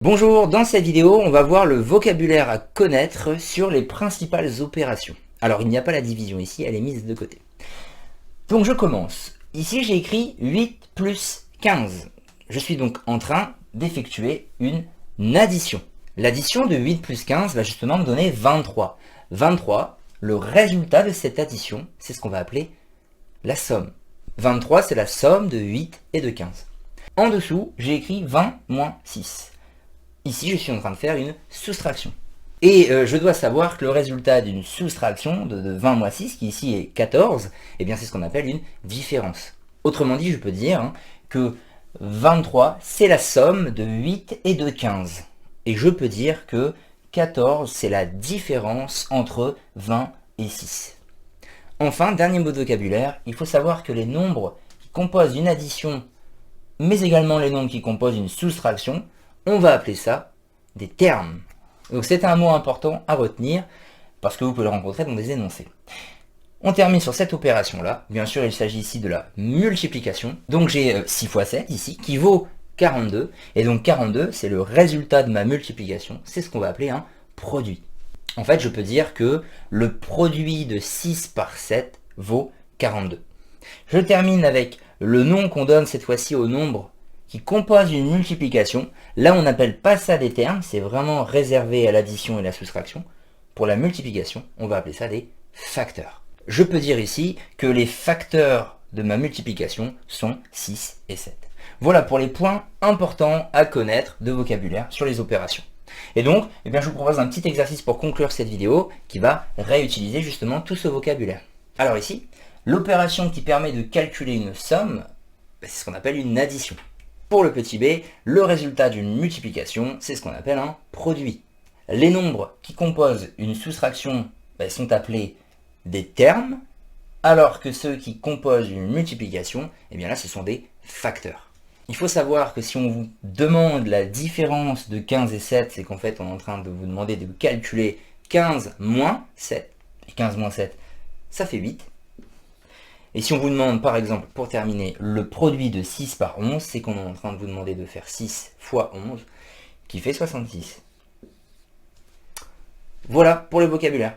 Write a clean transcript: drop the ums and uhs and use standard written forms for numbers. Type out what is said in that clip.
Bonjour, dans cette vidéo, on va voir le vocabulaire à connaître sur les principales opérations. Alors, il n'y a pas la division ici, elle est mise de côté. Donc, je commence. Ici, j'ai écrit 8 plus 15. Je suis donc en train d'effectuer une addition. L'addition de 8 plus 15 va justement me donner 23. 23, le résultat de cette addition, c'est ce qu'on va appeler la somme. 23, c'est la somme de 8 et de 15. En dessous, j'ai écrit 20 moins 6. Ici, je suis en train de faire une soustraction. Et je dois savoir que le résultat d'une soustraction de 20 moins 6, qui ici est 14, eh bien c'est ce qu'on appelle une différence. Autrement dit, je peux dire que 23, c'est la somme de 8 et de 15. Et je peux dire que 14, c'est la différence entre 20 et 6. Enfin, dernier mot de vocabulaire, il faut savoir que les nombres qui composent une addition, mais également les nombres qui composent une soustraction, on va appeler ça des termes. Donc c'est un mot important à retenir, parce que vous pouvez le rencontrer dans des énoncés. On termine sur cette opération-là. Bien sûr, il s'agit ici de la multiplication. Donc j'ai 6 fois 7 ici, qui vaut 42. Et donc 42, c'est le résultat de ma multiplication. C'est ce qu'on va appeler un produit. En fait, je peux dire que le produit de 6 par 7 vaut 42. Je termine avec le nom qu'on donne cette fois-ci au nombre qui compose une multiplication. Là, on n'appelle pas ça des termes, c'est vraiment réservé à l'addition et la soustraction. Pour la multiplication, on va appeler ça des facteurs. Je peux dire ici que les facteurs de ma multiplication sont 6 et 7. Voilà pour les points importants à connaître de vocabulaire sur les opérations. Et donc, je vous propose un petit exercice pour conclure cette vidéo qui va réutiliser justement tout ce vocabulaire. Alors ici, l'opération qui permet de calculer une somme, c'est ce qu'on appelle une addition. Pour le petit b, le résultat d'une multiplication, c'est ce qu'on appelle un produit. Les nombres qui composent une soustraction sont appelés des termes, alors que ceux qui composent une multiplication, là ce sont des facteurs. Il faut savoir que si on vous demande la différence de 15 et 7, c'est qu'en fait on est en train de vous demander de calculer 15 moins 7. Et 15 moins 7, ça fait 8. Et si on vous demande, par exemple, pour terminer, le produit de 6 par 11, c'est qu'on est en train de vous demander de faire 6 fois 11, qui fait 66. Voilà pour le vocabulaire.